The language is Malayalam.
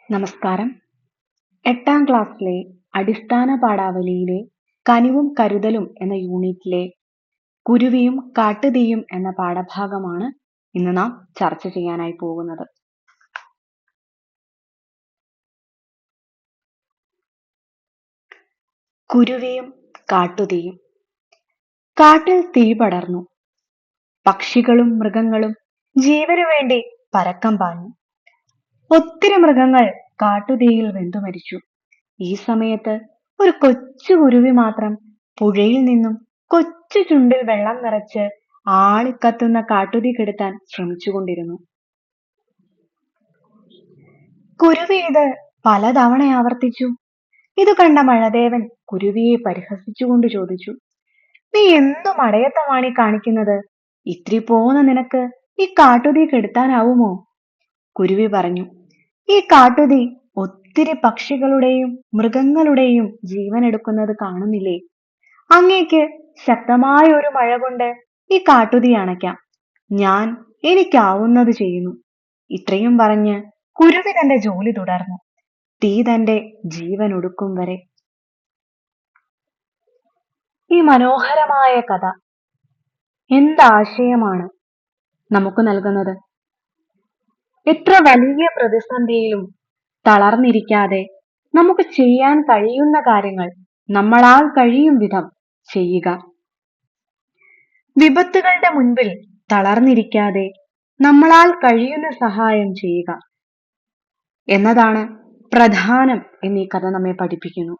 നമസ്കാരം. 8ാം ക്ലാസ്സിലെ അടിസ്ഥാന പാഠാവലിയിലെ കനിവും കരുതലും എന്ന യൂണിറ്റിലെ കുരുവിയും കാട്ടുതീയും എന്ന പാഠഭാഗമാണ് ഇന്ന് നാം ചർച്ച ചെയ്യാനായി പോകുന്നത്. കുരുവിയും കാട്ടുതീയും. കാട്ടിൽ തീ പടർന്നു. പക്ഷികളും മൃഗങ്ങളും ജീവനു വേണ്ടി പരക്കം പാഞ്ഞു. ഒത്തിരി മൃഗങ്ങൾ കാട്ടുതീയിൽ വെന്തു മരിച്ചു. ഈ സമയത്ത് ഒരു കൊച്ചു കുരുവി മാത്രം പുഴയിൽ നിന്നും കൊച്ചു ചുണ്ടിൽ വെള്ളം നിറച്ച് ആളിക്കത്തുന്ന കാട്ടുതീ കെടുത്താൻ ശ്രമിച്ചുകൊണ്ടിരുന്നു. കുരുവി ഇത് പലതവണ ആവർത്തിച്ചു. ഇത് കണ്ട മഴദേവൻ കുരുവിയെ പരിഹസിച്ചുകൊണ്ട് ചോദിച്ചു, "നീ എന്തു മടയത്തമാണീ കാണിക്കുന്നത്? ഇത്തിരി പോന്ന നിനക്ക് ഈ കാട്ടുതീ കെടുത്താനാവുമോ?" കുരുവി പറഞ്ഞു, "ഈ കാട്ടുതീ ഒത്തിരി പക്ഷികളുടെയും മൃഗങ്ങളുടെയും ജീവൻ എടുക്കുന്നത് കാണുന്നില്ലേ? അങ്ങേക്ക് ശക്തമായ ഒരു മഴ കൊണ്ട് ഈ കാട്ടുതീ അണയ്ക്കാം. ഞാൻ എനിക്കാവുന്നത് ചെയ്യുന്നു." ഇത്രയും പറഞ്ഞ് കുരുവി തന്റെ ജോലി തുടർന്നു, തീ തന്റെ ജീവൻ ഒടുക്കും വരെ. ഈ മനോഹരമായ കഥ എന്താശയമാണ് നമുക്ക് നൽകുന്നത്? എത്ര വലിയ പ്രതിസന്ധിയിലും തളർന്നിരിക്കാതെ നമുക്ക് ചെയ്യാൻ കഴിയുന്ന കാര്യങ്ങൾ നമ്മളാൽ കഴിയും വിധം ചെയ്യുക. വിപത്തുകളുടെ മുൻപിൽ തളർന്നിരിക്കാതെ നമ്മളാൽ കഴിയുന്ന സഹായം ചെയ്യുക എന്നതാണ് പ്രധാനം എന്നീ കഥ നമ്മെ പഠിപ്പിക്കുന്നു.